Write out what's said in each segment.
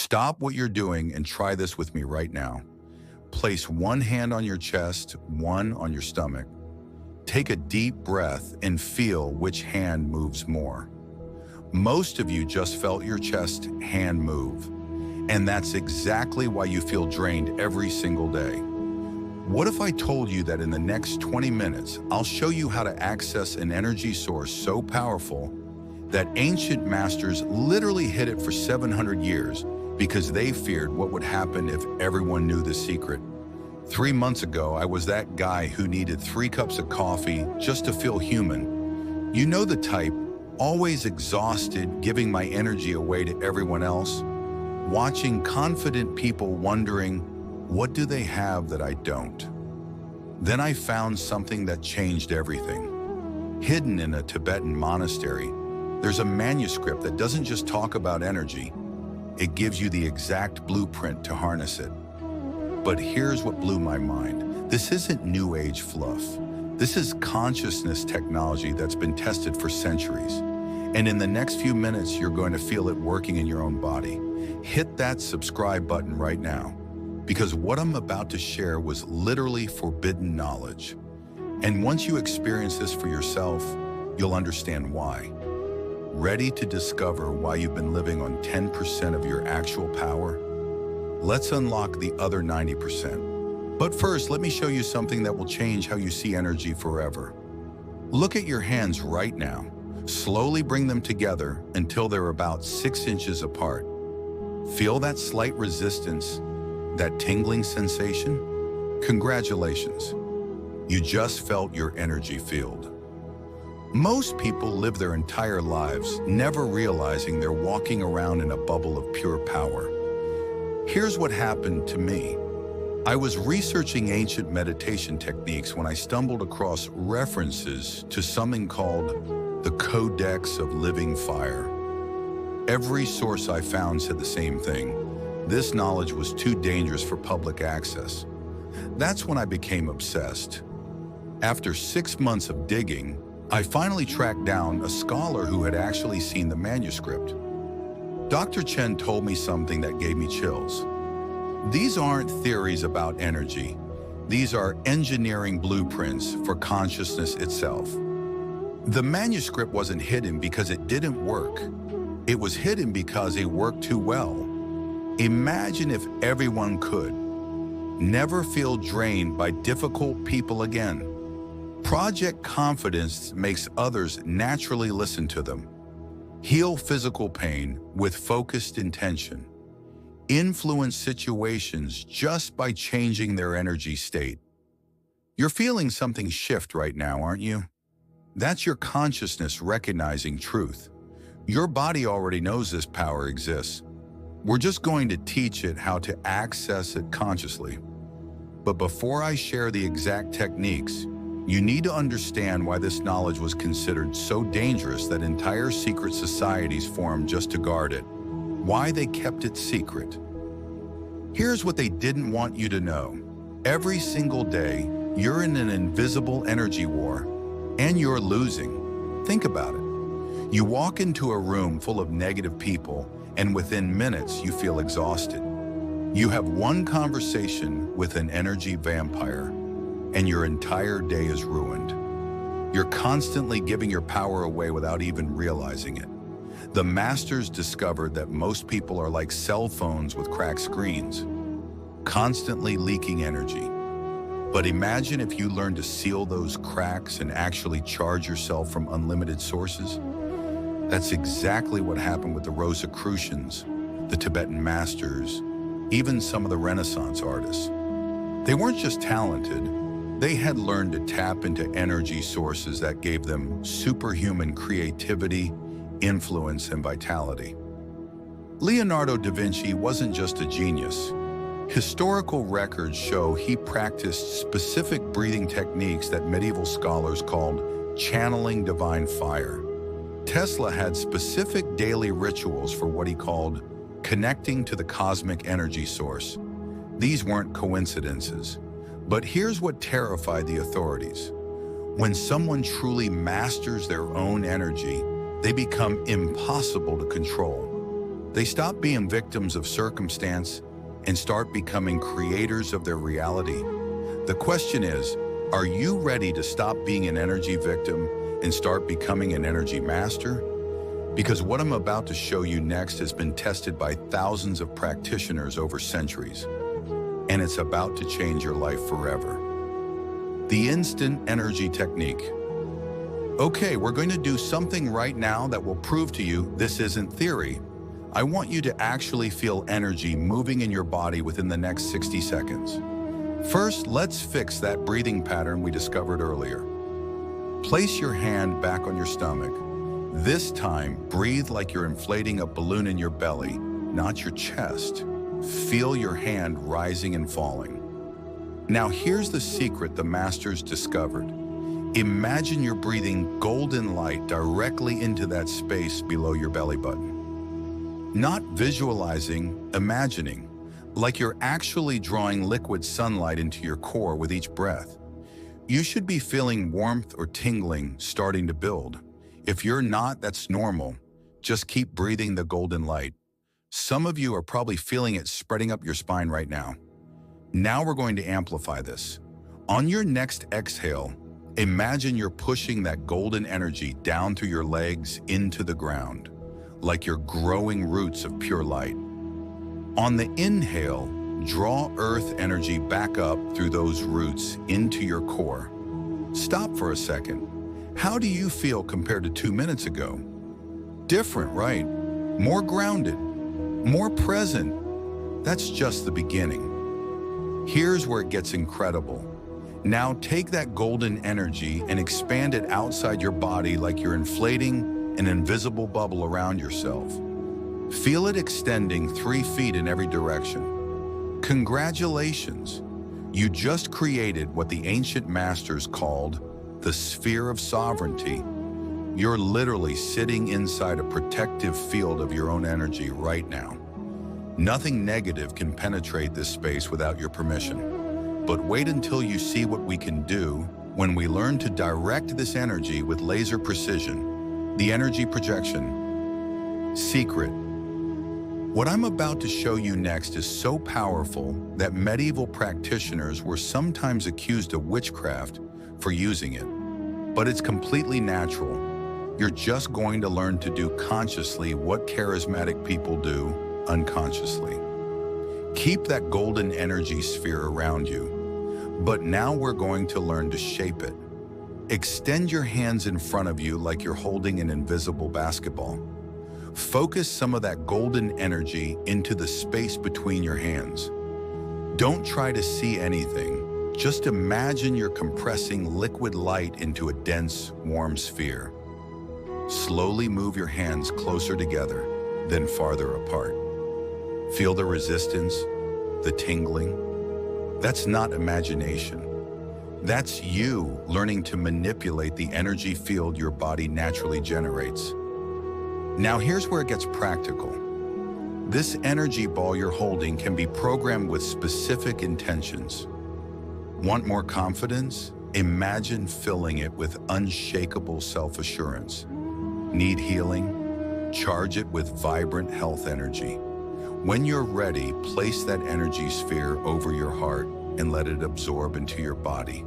Stop what you're doing and try this with me right now. Place one hand on your chest, one on your stomach. Take a deep breath and feel which hand moves more. Most of you just felt your chest hand move, and that's exactly why you feel drained every single day. What if I told you that in the next 20 minutes, I'll show you how to access an energy source so powerful that ancient masters literally hid it for 700 years because they feared what would happen if everyone knew the secret. 3 months ago, I was that guy who needed 3 cups of coffee just to feel human. You know the type, always exhausted, giving my energy away to everyone else, watching confident people wondering, what do they have that I don't? Then I found something that changed everything. Hidden in a Tibetan monastery, there's a manuscript that doesn't just talk about energy, it gives you the exact blueprint to harness it. But here's what blew my mind. This isn't new age fluff. This is consciousness technology that's been tested for centuries. And in the next few minutes, you're going to feel it working in your own body. Hit that subscribe button right now, because what I'm about to share was literally forbidden knowledge. And once you experience this for yourself, you'll understand why. Ready to discover why you've been living on 10% of your actual power? Let's unlock the other 90%. But first, let me show you something that will change how you see energy forever. Look at your hands right now. Slowly bring them together until they're about 6 inches apart. Feel that slight resistance, that tingling sensation? Congratulations. You just felt your energy field. Most people live their entire lives never realizing they're walking around in a bubble of pure power. Here's what happened to me. I was researching ancient meditation techniques when I stumbled across references to something called the Codex of Living Fire. Every source I found said the same thing. This knowledge was too dangerous for public access. That's when I became obsessed. After 6 months of digging, I finally tracked down a scholar who had actually seen the manuscript. Dr. Chen told me something that gave me chills. These aren't theories about energy. These are engineering blueprints for consciousness itself. The manuscript wasn't hidden because it didn't work. It was hidden because it worked too well. Imagine if everyone could never feel drained by difficult people again. Project Confidence makes others naturally listen to them. Heal physical pain with focused intention. Influence situations just by changing their energy state. You're feeling something shift right now, aren't you? That's your consciousness recognizing truth. Your body already knows this power exists. We're just going to teach it how to access it consciously. But before I share the exact techniques, you need to understand why this knowledge was considered so dangerous that entire secret societies formed just to guard it. Why they kept it secret. Here's what they didn't want you to know. Every single day, you're in an invisible energy war, and you're losing. Think about it. You walk into a room full of negative people, and within minutes, you feel exhausted. You have one conversation with an energy vampire, and your entire day is ruined. You're constantly giving your power away without even realizing it. The masters discovered that most people are like cell phones with cracked screens, constantly leaking energy. But imagine if you learned to seal those cracks and actually charge yourself from unlimited sources. That's exactly what happened with the Rosicrucians, the Tibetan masters, even some of the Renaissance artists. They weren't just talented, they had learned to tap into energy sources that gave them superhuman creativity, influence, and vitality. Leonardo da Vinci wasn't just a genius. Historical records show he practiced specific breathing techniques that medieval scholars called channeling divine fire. Tesla had specific daily rituals for what he called connecting to the cosmic energy source. These weren't coincidences. But here's what terrified the authorities. When someone truly masters their own energy, they become impossible to control. They stop being victims of circumstance and start becoming creators of their reality. The question is, are you ready to stop being an energy victim and start becoming an energy master? Because what I'm about to show you next has been tested by thousands of practitioners over centuries, and it's about to change your life forever. The instant energy technique. Okay, we're going to do something right now that will prove to you this isn't theory. I want you to actually feel energy moving in your body within the next 60 seconds. First, let's fix that breathing pattern we discovered earlier. Place your hand back on your stomach. This time, breathe like you're inflating a balloon in your belly, not your chest. Feel your hand rising and falling. Now here's the secret the masters discovered. Imagine you're breathing golden light directly into that space below your belly button. Not visualizing, imagining, like you're actually drawing liquid sunlight into your core with each breath. You should be feeling warmth or tingling starting to build. If you're not, that's normal. Just keep breathing the golden light. Some of you are probably feeling it spreading up your spine right now. Now we're going to amplify this. On your next exhale, imagine you're pushing that golden energy down through your legs into the ground, like you're growing roots of pure light. On the inhale, draw earth energy back up through those roots into your core. Stop for a second. How do you feel compared to 2 minutes ago? Different, right? More grounded, more present. That's just the beginning. Here's where it gets incredible. Now take that golden energy and expand it outside your body like you're inflating an invisible bubble around yourself. Feel it extending 3 feet in every direction. Congratulations! You just created what the ancient masters called the sphere of sovereignty. You're literally sitting inside a protective field of your own energy right now. Nothing negative can penetrate this space without your permission. But wait until you see what we can do when we learn to direct this energy with laser precision. The energy projection. Secret. What I'm about to show you next is so powerful that medieval practitioners were sometimes accused of witchcraft for using it. But it's completely natural. You're just going to learn to do consciously what charismatic people do unconsciously. Keep that golden energy sphere around you. But now we're going to learn to shape it. Extend your hands in front of you like you're holding an invisible basketball. Focus some of that golden energy into the space between your hands. Don't try to see anything. Just imagine you're compressing liquid light into a dense, warm sphere. Slowly move your hands closer together, then farther apart. Feel the resistance, the tingling. That's not imagination. That's you learning to manipulate the energy field your body naturally generates. Now here's where it gets practical. This energy ball you're holding can be programmed with specific intentions. Want more confidence? Imagine filling it with unshakable self-assurance. Need healing? Charge it with vibrant health energy. When you're ready, place that energy sphere over your heart and let it absorb into your body.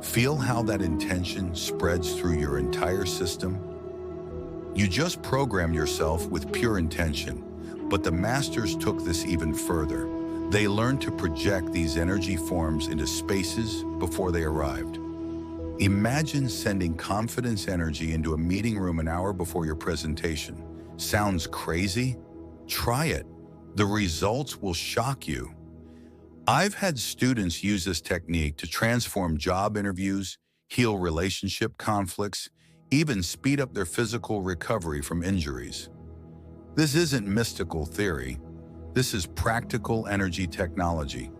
Feel how that intention spreads through your entire system. You just programmed yourself with pure intention, but the masters took this even further. They learned to project these energy forms into spaces before they arrived. Imagine sending confidence energy into a meeting room an hour before your presentation. Sounds crazy? Try it. The results will shock you. I've had students use this technique to transform job interviews, heal relationship conflicts, even speed up their physical recovery from injuries. This isn't mystical theory. This is practical energy technology.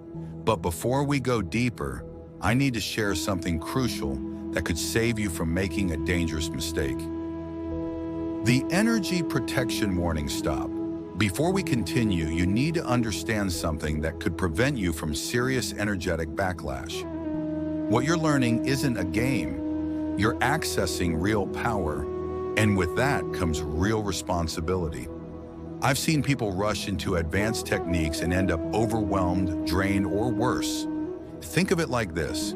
But before we go deeper, I need to share something crucial that could save you from making a dangerous mistake. The energy protection warning stop. Before we continue, you need to understand something that could prevent you from serious energetic backlash. What you're learning isn't a game. You're accessing real power, and with that comes real responsibility. I've seen people rush into advanced techniques and end up overwhelmed, drained, or worse. Think of it like this.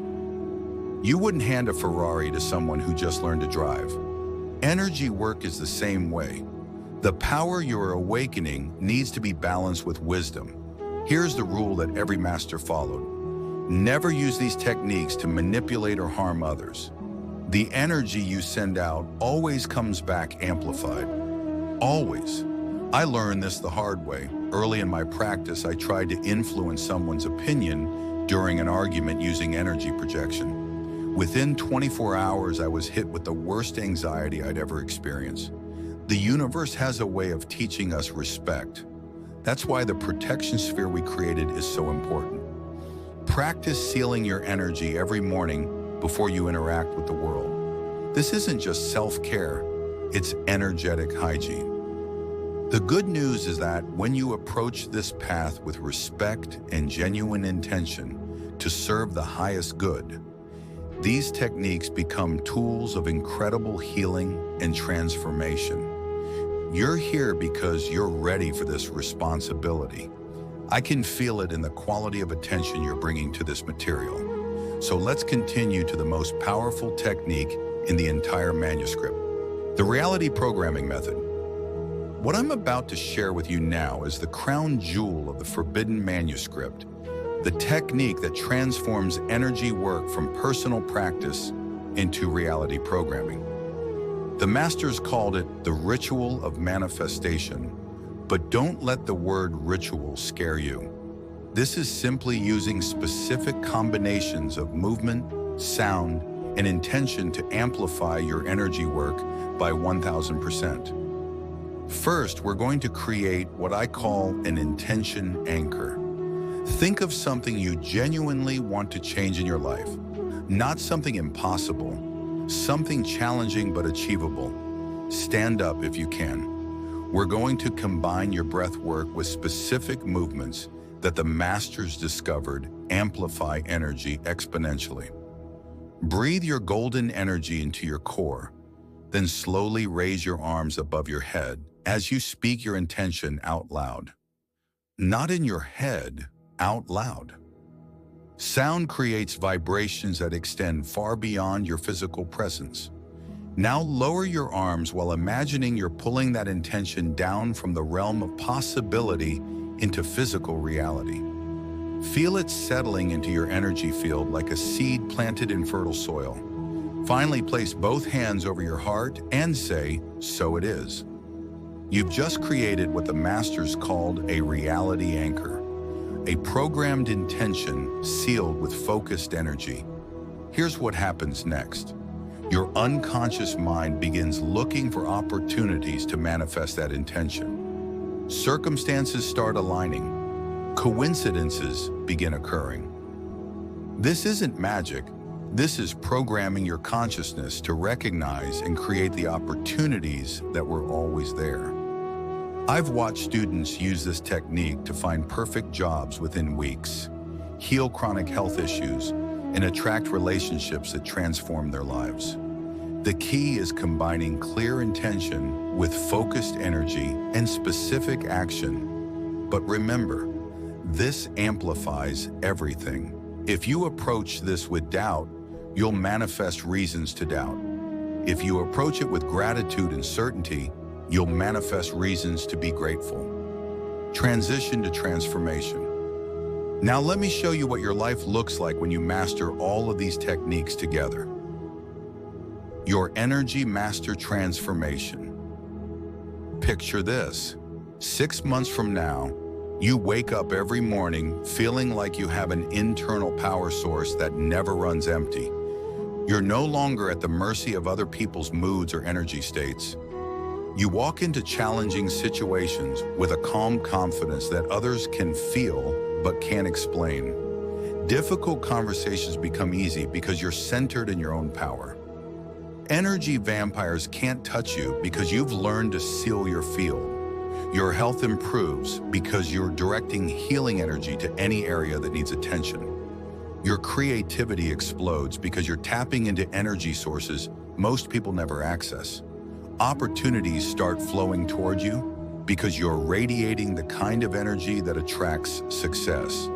You wouldn't hand a Ferrari to someone who just learned to drive. Energy work is the same way. The power you're awakening needs to be balanced with wisdom. Here's the rule that every master followed. Never use these techniques to manipulate or harm others. The energy you send out always comes back amplified. Always. I learned this the hard way. Early in my practice, I tried to influence someone's opinion during an argument using energy projection. Within 24 hours, I was hit with the worst anxiety I'd ever experienced. The universe has a way of teaching us respect. That's why the protection sphere we created is so important. Practice sealing your energy every morning before you interact with the world. This isn't just self-care, it's energetic hygiene. The good news is that when you approach this path with respect and genuine intention to serve the highest good, these techniques become tools of incredible healing and transformation. You're here because you're ready for this responsibility. I can feel it in the quality of attention you're bringing to this material. So let's continue to the most powerful technique in the entire manuscript, the reality programming method. What I'm about to share with you now is the crown jewel of the forbidden manuscript, the technique that transforms energy work from personal practice into reality programming. The masters called it the ritual of manifestation, but don't let the word ritual scare you. This is simply using specific combinations of movement, sound, and intention to amplify your energy work by 1000%. First, we're going to create what I call an intention anchor. Think of something you genuinely want to change in your life, not something impossible, something challenging but achievable. Stand up if you can. We're going to combine your breath work with specific movements that the masters discovered amplify energy exponentially. Breathe your golden energy into your core, then slowly raise your arms above your head as you speak your intention out loud. Not in your head, out loud. Sound creates vibrations that extend far beyond your physical presence. Now lower your arms while imagining you're pulling that intention down from the realm of possibility into physical reality. Feel it settling into your energy field like a seed planted in fertile soil. Finally, place both hands over your heart and say, "So it is." You've just created what the masters called a reality anchor, a programmed intention sealed with focused energy. Here's what happens next. Your unconscious mind begins looking for opportunities to manifest that intention. Circumstances start aligning. Coincidences begin occurring. This isn't magic. This is programming your consciousness to recognize and create the opportunities that were always there. I've watched students use this technique to find perfect jobs within weeks, heal chronic health issues, and attract relationships that transform their lives. The key is combining clear intention with focused energy and specific action. But remember, this amplifies everything. If you approach this with doubt, you'll manifest reasons to doubt. If you approach it with gratitude and certainty, you'll manifest reasons to be grateful. Transition to transformation. Now let me show you what your life looks like when you master all of these techniques together. Your energy master transformation. Picture this. 6 months from now, you wake up every morning feeling like you have an internal power source that never runs empty. You're no longer at the mercy of other people's moods or energy states. You walk into challenging situations with a calm confidence that others can feel but can't explain. Difficult conversations become easy because you're centered in your own power. Energy vampires can't touch you because you've learned to seal your field. Your health improves because you're directing healing energy to any area that needs attention. Your creativity explodes because you're tapping into energy sources most people never access. Opportunities start flowing toward you because you're radiating the kind of energy that attracts success.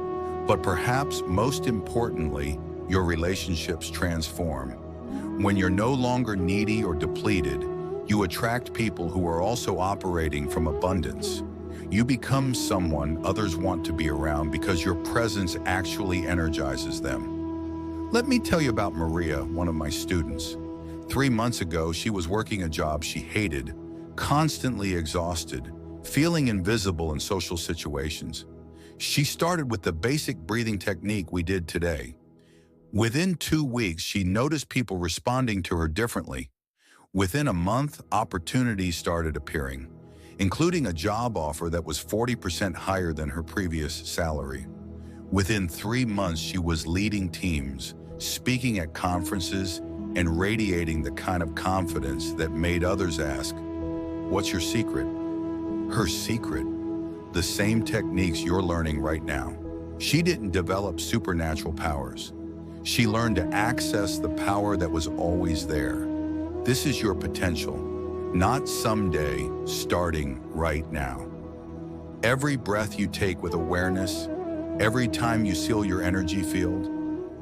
But perhaps most importantly, your relationships transform. When you're no longer needy or depleted, you attract people who are also operating from abundance. You become someone others want to be around because your presence actually energizes them. Let me tell you about Maria, one of my students. 3 months ago, she was working a job she hated, constantly exhausted, feeling invisible in social situations. She started with the basic breathing technique we did today. Within 2 weeks, she noticed people responding to her differently. Within a month, opportunities started appearing, including a job offer that was 40% higher than her previous salary. Within 3 months, she was leading teams, speaking at conferences, and radiating the kind of confidence that made others ask, "What's your secret?" Her secret: the same techniques you're learning right now. She didn't develop supernatural powers. She learned to access the power that was always there. This is your potential, not someday, starting right now. Every breath you take with awareness, every time you seal your energy field,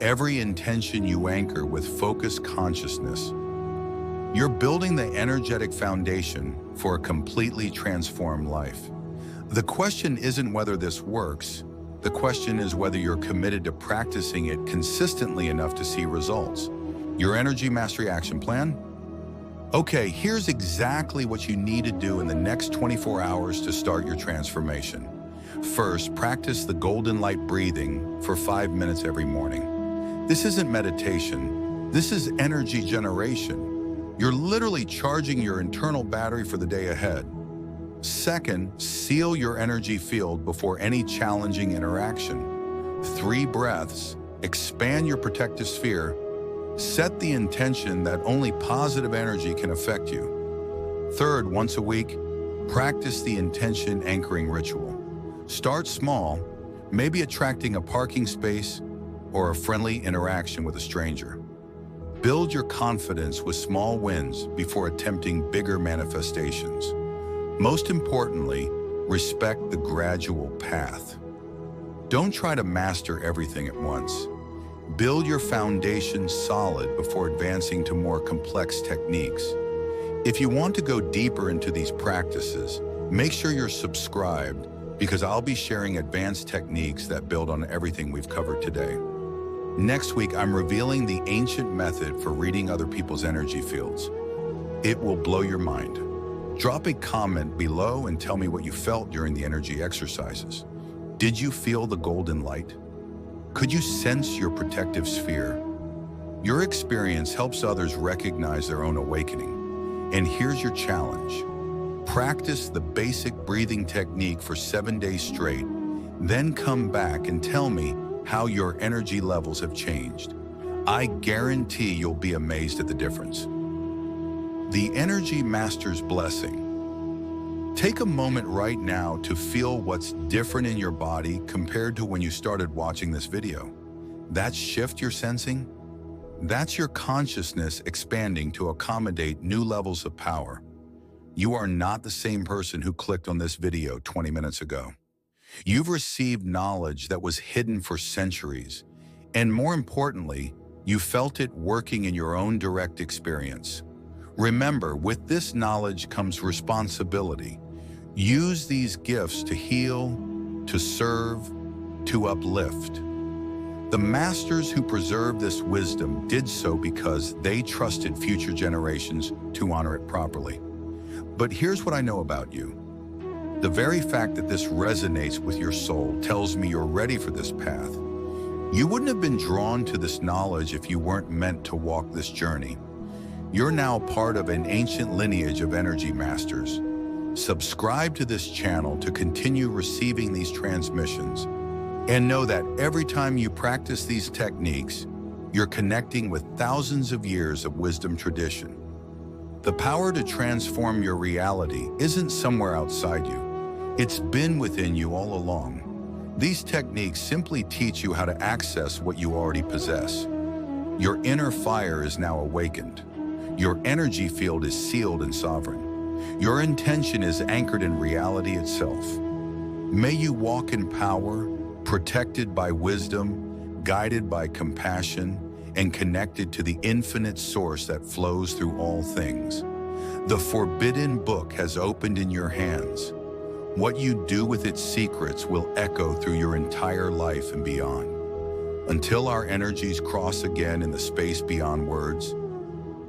every intention you anchor with focused consciousness, you're building the energetic foundation for a completely transformed life. The question isn't whether this works. The question is whether you're committed to practicing it consistently enough to see results. Your Energy Mastery Action Plan? Okay, here's exactly what you need to do in the next 24 hours to start your transformation. First, practice the golden light breathing for 5 minutes every morning. This isn't meditation. This is energy generation. You're literally charging your internal battery for the day ahead. Second, seal your energy field before any challenging interaction. 3 breaths, expand your protective sphere, set the intention that only positive energy can affect you. Third, once a week, practice the intention anchoring ritual. Start small, maybe attracting a parking space or a friendly interaction with a stranger. Build your confidence with small wins before attempting bigger manifestations. Most importantly, respect the gradual path. Don't try to master everything at once. Build your foundation solid before advancing to more complex techniques. If you want to go deeper into these practices, make sure you're subscribed because I'll be sharing advanced techniques that build on everything we've covered today. Next week, I'm revealing the ancient method for reading other people's energy fields. It will blow your mind. Drop a comment below and tell me what you felt during the energy exercises. Did you feel the golden light? Could you sense your protective sphere? Your experience helps others recognize their own awakening. And here's your challenge. Practice the basic breathing technique for 7 days straight, then come back and tell me how your energy levels have changed. I guarantee you'll be amazed at the difference. The Energy Master's Blessing. Take a moment right now to feel what's different in your body compared to when you started watching this video. That shift you're sensing? That's your consciousness expanding to accommodate new levels of power. You are not the same person who clicked on this video 20 minutes ago. You've received knowledge that was hidden for centuries, and more importantly, you felt it working in your own direct experience. Remember, with this knowledge comes responsibility. Use these gifts to heal, to serve, to uplift. The masters who preserved this wisdom did so because they trusted future generations to honor it properly. But here's what I know about you. The very fact that this resonates with your soul tells me you're ready for this path. You wouldn't have been drawn to this knowledge if you weren't meant to walk this journey. You're now part of an ancient lineage of energy masters. Subscribe to this channel to continue receiving these transmissions. And know that every time you practice these techniques, you're connecting with thousands of years of wisdom tradition. The power to transform your reality isn't somewhere outside you. It's been within you all along. These techniques simply teach you how to access what you already possess. Your inner fire is now awakened. Your energy field is sealed and sovereign. Your intention is anchored in reality itself. May you walk in power, protected by wisdom, guided by compassion, and connected to the infinite source that flows through all things. The forbidden book has opened in your hands. What you do with its secrets will echo through your entire life and beyond. Until our energies cross again in the space beyond words,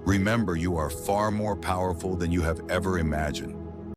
remember you are far more powerful than you have ever imagined.